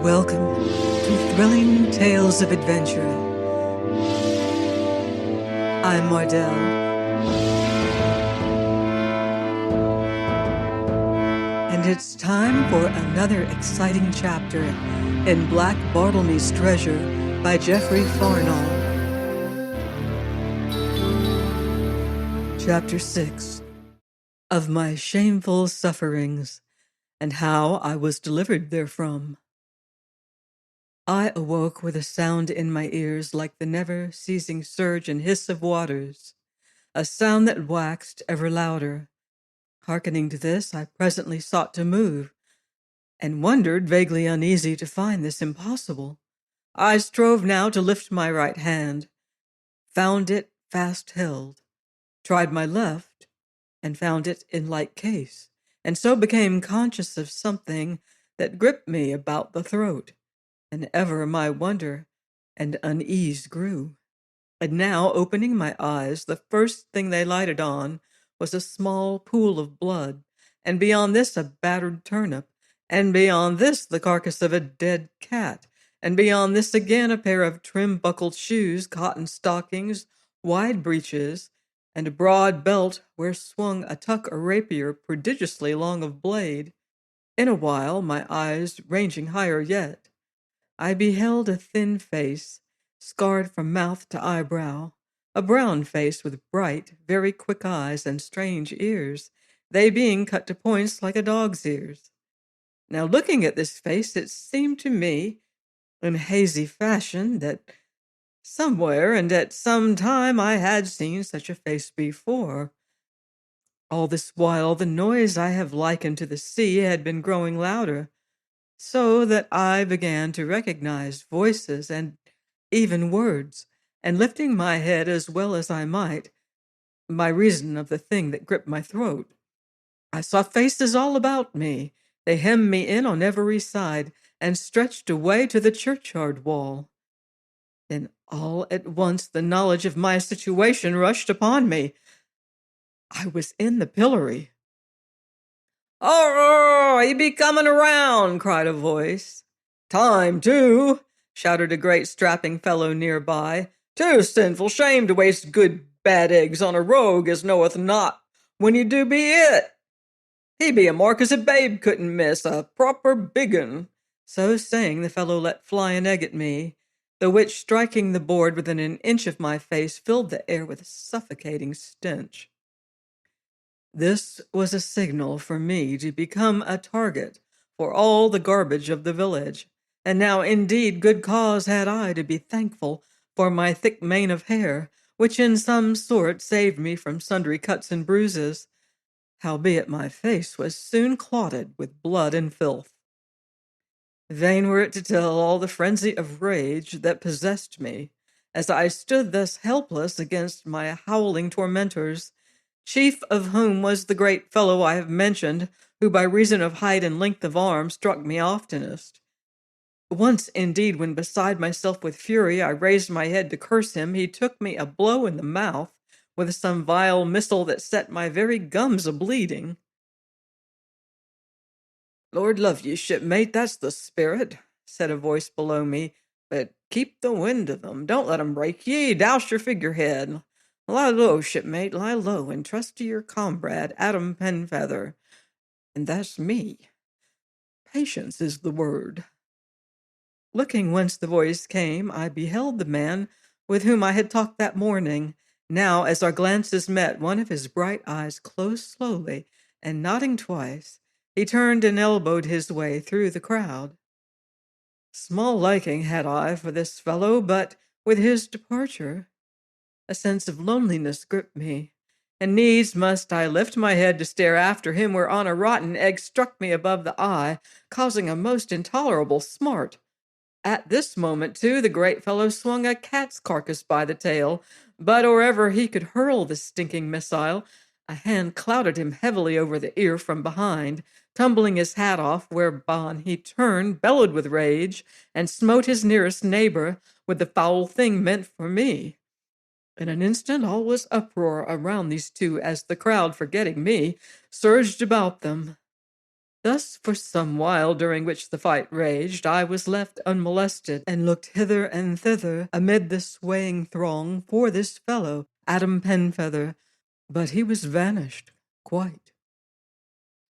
Welcome to Thrilling Tales of Adventure. I'm Mardell, and it's time for another exciting chapter in Black Bartlemy's Treasure by Jeffery Farnol. Chapter 6 of My Shameful Sufferings and How I Was Delivered Therefrom. I awoke with a sound in my ears like the never-ceasing surge and hiss of waters, a sound that waxed ever louder. Hearkening to this, I presently sought to move, and wondered, vaguely uneasy, to find this impossible. I strove now to lift my right hand, found it fast held, tried my left, and found it in like case, and so became conscious of something that gripped me about the throat. And ever my wonder and unease grew. And now, opening my eyes, the first thing they lighted on was a small pool of blood, and beyond this a battered turnip, and beyond this the carcass of a dead cat, and beyond this again a pair of trim-buckled shoes, cotton stockings, wide breeches, and a broad belt where swung a tuck or rapier prodigiously long of blade. In a while, my eyes ranging higher yet, I beheld a thin face, scarred from mouth to eyebrow, a brown face with bright, very quick eyes and strange ears, they being cut to points like a dog's ears. Now, looking at this face, it seemed to me, in hazy fashion, that somewhere and at some time I had seen such a face before. All this while, the noise I have likened to the sea had been growing louder, so that I began to recognize voices and even words, and lifting my head as well as I might, by reason of the thing that gripped my throat, I saw faces all about me. They hemmed me in on every side, and stretched away to the churchyard wall. Then all at once the knowledge of my situation rushed upon me. I was in the pillory. "Oh, he be coming around!" cried a voice. "Time, too!" shouted a great strapping fellow near by. "Too sinful shame to waste good bad eggs on a rogue as knoweth not when you do be it. He be a mark as a babe couldn't miss, a proper big un." So saying, the fellow let fly an egg at me, the which, striking the board within an inch of my face, filled the air with a suffocating stench. This was a signal for me to become a target for all the garbage of the village, and now indeed good cause had I to be thankful for my thick mane of hair, which in some sort saved me from sundry cuts and bruises, howbeit my face was soon clotted with blood and filth. Vain were it to tell all the frenzy of rage that possessed me, as I stood thus helpless against my howling tormentors, chief of whom was the great fellow I have mentioned, who by reason of height and length of arm struck me oftenest. Once, indeed, when beside myself with fury, I raised my head to curse him, he took me a blow in the mouth with some vile missile that set my very gums a-bleeding. "Lord love you, shipmate, that's the spirit," said a voice below me, "but keep the wind of them. Don't let 'em break ye. Douse your figurehead. Lie low, shipmate, lie low, and trust to your comrade, Adam Penfeather. And that's me. Patience is the word." Looking whence the voice came, I beheld the man with whom I had talked that morning. Now, as our glances met, one of his bright eyes closed slowly, and nodding twice, he turned and elbowed his way through the crowd. Small liking had I for this fellow, but with his departure, a sense of loneliness gripped me, and needs must I lift my head to stare after him, whereon a rotten egg struck me above the eye, causing a most intolerable smart. At this moment, too, the great fellow swung a cat's carcass by the tail, but or ever he could hurl the stinking missile, a hand clouted him heavily over the ear from behind, tumbling his hat off, whereupon he turned, bellowed with rage, and smote his nearest neighbor with the foul thing meant for me. In an instant all was uproar around these two, as the crowd, forgetting me, surged about them. Thus, for some while during which the fight raged, I was left unmolested, and looked hither and thither amid the swaying throng for this fellow, Adam Penfeather, but he was vanished quite.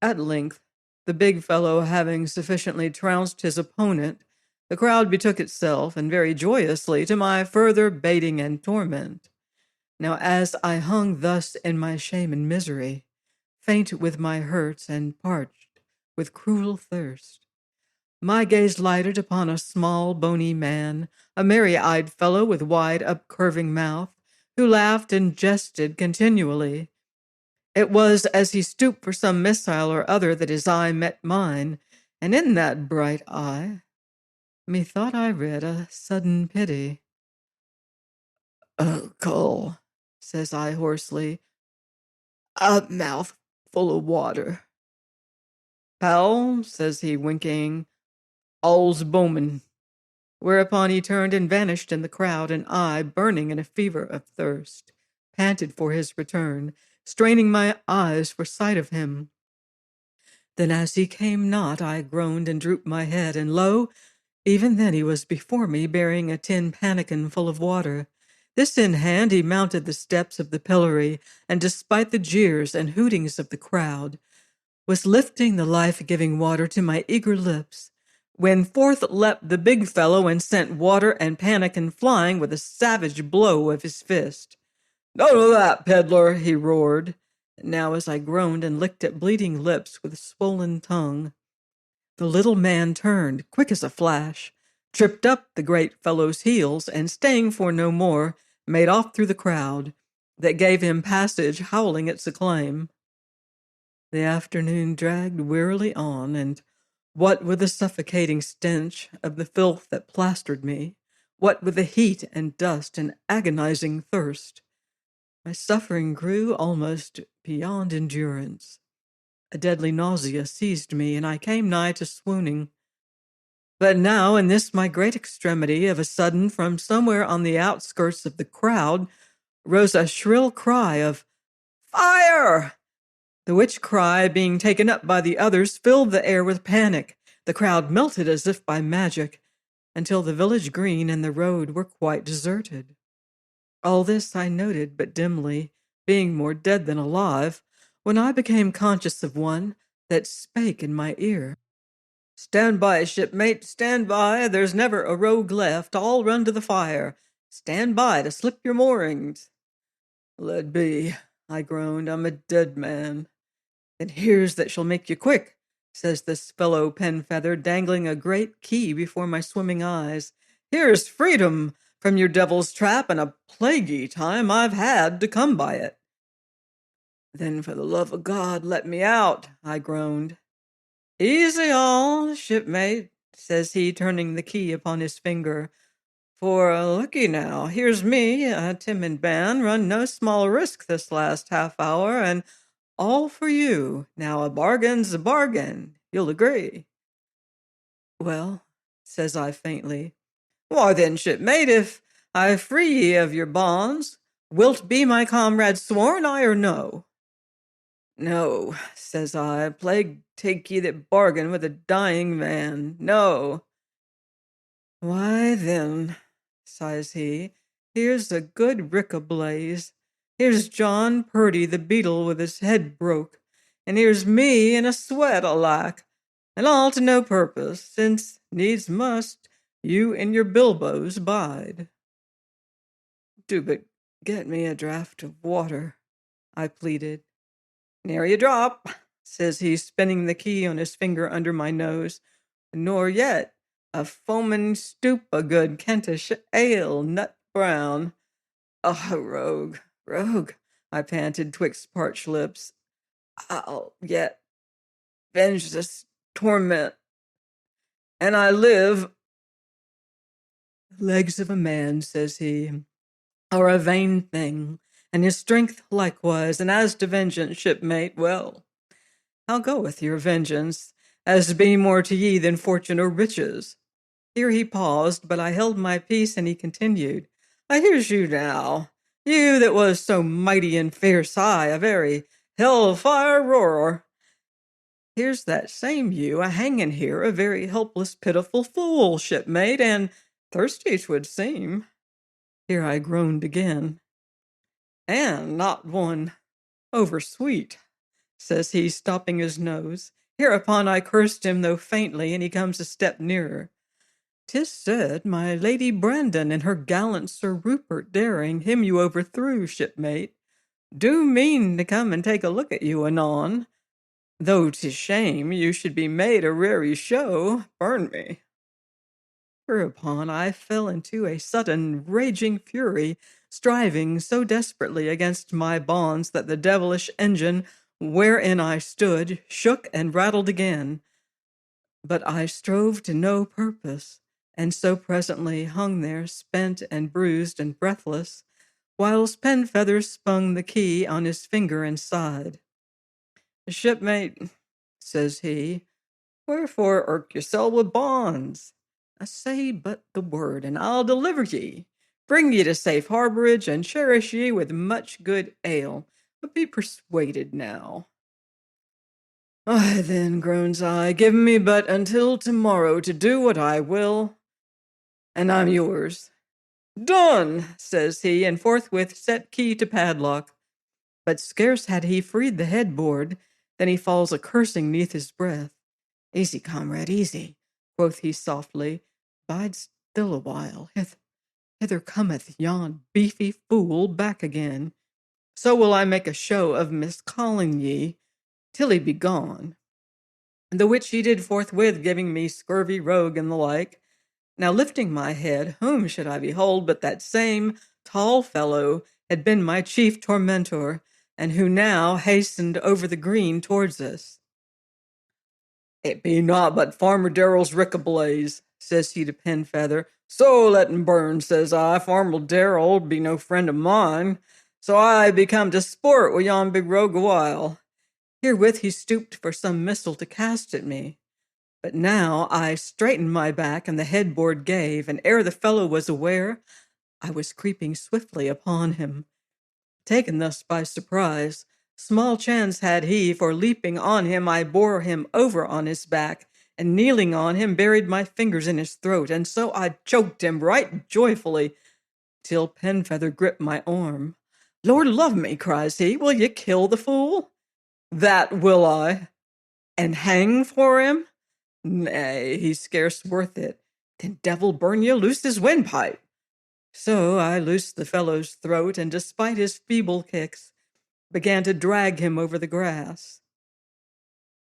At length, the big fellow having sufficiently trounced his opponent, the crowd betook itself, and very joyously, to my further baiting and torment. Now, as I hung thus in my shame and misery, faint with my hurts and parched with cruel thirst, my gaze lighted upon a small, bony man, a merry-eyed fellow with wide up-curving mouth, who laughed and jested continually. It was as he stooped for some missile or other that his eye met mine, and in that bright eye, methought I read a sudden pity. "Oh, Cole," says I hoarsely, "a mouth full of water." "Pal," says he, winking, "all's Bowman." Whereupon he turned and vanished in the crowd, and I, burning in a fever of thirst, panted for his return, straining my eyes for sight of him. Then as he came not, I groaned and drooped my head, and lo, even then he was before me, bearing a tin pannikin full of water. This in hand, he mounted the steps of the pillory, and despite the jeers and hootings of the crowd, was lifting the life-giving water to my eager lips, when forth leapt the big fellow and sent water and pannikin flying with a savage blow of his fist. "None of that, peddler," he roared. Now as I groaned and licked at bleeding lips with swollen tongue, the little man turned, quick as a flash, tripped up the great fellow's heels, and staying for no more, made off through the crowd, that gave him passage, howling its acclaim. The afternoon dragged wearily on, and what with the suffocating stench of the filth that plastered me, what with the heat and dust and agonizing thirst, my suffering grew almost beyond endurance. A deadly nausea seized me, and I came nigh to swooning. But now, in this my great extremity, of a sudden, from somewhere on the outskirts of the crowd, rose a shrill cry of "Fire!" The which cry, being taken up by the others, filled the air with panic. The crowd melted as if by magic, until the village green and the road were quite deserted. All this I noted but dimly, being more dead than alive, when I became conscious of one that spake in my ear. "Stand by, shipmate, stand by, there's never a rogue left, all run to the fire. Stand by to slip your moorings." "Let be," I groaned, "I'm a dead man." "Then here's that shall make you quick," says this fellow Penfeather, dangling a great key before my swimming eyes. "Here's freedom from your devil's trap, and a plaguey time I've had to come by it." "Then for the love of God, let me out," I groaned. "Easy all, shipmate," says he, turning the key upon his finger. "For looky now, here's me, a timid man, run no small risk this last half hour, and all for you. Now a bargain's a bargain, you'll agree." "Well," says I faintly. "Why then, shipmate, if I free ye of your bonds, wilt be my comrade sworn, aye or no?" "No," says I, "plague take ye that bargain with a dying man, no." "Why then," sighs he, "here's a good rick ablaze. Here's John Purdy the beadle with his head broke, and here's me in a sweat, alack, and all to no purpose, since needs must you in your bilboes bide." "Do but get me a draught of water," I pleaded. "Nary a drop," says he, spinning the key on his finger under my nose, "nor yet a foaming stoup o' good Kentish ale, nut brown." "Oh, rogue," I panted twixt parched lips. "I'll yet venge this torment, and I live." "Legs of a man," says he, "are a vain thing, and his strength likewise, and as to vengeance, shipmate, well, how goeth your vengeance, as be more to ye than fortune or riches?" Here he paused, but I held my peace, and he continued, "I hears you now, you that was so mighty and fierce, aye, a very hell-fire roarer." Here's that same you a-hanging here, a very helpless, pitiful fool, shipmate, and thirsty 'twould seem. Here I groaned again. And not one over-sweet, says he, stopping his nose. Hereupon I cursed him, though faintly, and he comes a step nearer. 'Tis said my Lady Brandon and her gallant Sir Rupert Daring, him you overthrew, shipmate, do mean to come and take a look at you anon, though 'tis shame you should be made a raree show, burn me. Whereupon I fell into a sudden raging fury, striving so desperately against my bonds that the devilish engine wherein I stood shook and rattled again. But I strove to no purpose, and so presently hung there spent and bruised and breathless, whilst Penfeather spun the key on his finger and sighed. Shipmate, says he, wherefore irk yourself with bonds? Say but the word, and I'll deliver ye, bring ye to safe harborage, and cherish ye with much good ale. But be persuaded now. Ay, then, groans I, give me but until tomorrow to do what I will, and I'm yours. Done, says he, and forthwith set key to padlock. But scarce had he freed the headboard, than he falls a-cursing neath his breath. Easy, comrade, easy, quoth he softly. Bide still a while. Hither cometh yon beefy fool back again. So will I make a show of miscalling ye, till he be gone. The which he did forthwith, giving me scurvy rogue and the like. Now lifting my head, whom should I behold but that same tall fellow had been my chief tormentor, and who now hastened over the green towards us. It be naught but Farmer Darrell's rick-a-blaze, says he to Penfeather. So let him burn, says I. Farmer Darrell be no friend of mine, so I be come to sport with yon big rogue a while. Herewith he stooped for some missile to cast at me. But now I straightened my back, and the headboard gave, and ere the fellow was aware, I was creeping swiftly upon him. Taken thus by surprise, small chance had he, for leaping on him, I bore him over on his back, and kneeling on him, buried my fingers in his throat, and so I choked him right joyfully, till Penfeather gripped my arm. Lord love me, cries he, will ye kill the fool? That will I. And hang for him? Nay, he's scarce worth it. Then devil burn you, loose his windpipe. So I loosed the fellow's throat, and despite his feeble kicks, began to drag him over the grass.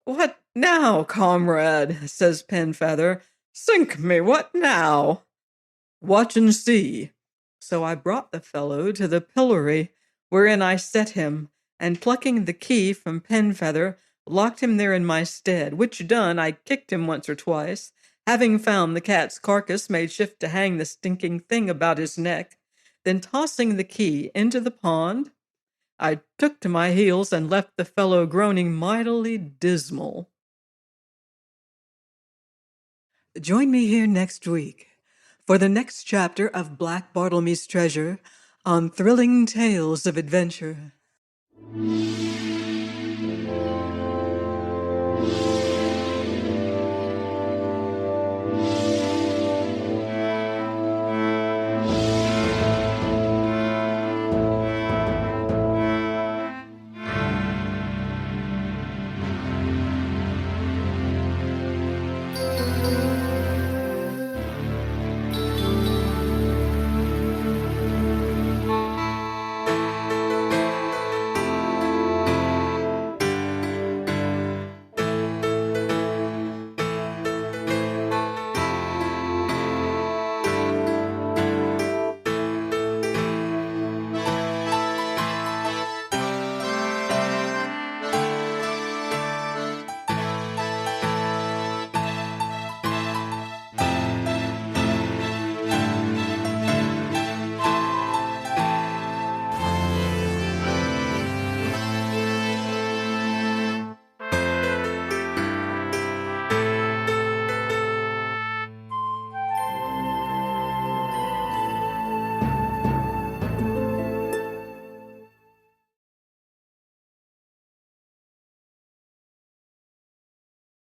What now, comrade? Says Penfeather. Sink me, what now? Watch and see. So I brought the fellow to the pillory, wherein I set him, and plucking the key from Penfeather, locked him there in my stead, which done, I kicked him once or twice, having found the cat's carcass, made shift to hang the stinking thing about his neck. Then tossing the key into the pond, I took to my heels and left the fellow groaning mightily dismal. Join me here next week for the next chapter of Black Bartlemy's Treasure on thrilling tales of adventure.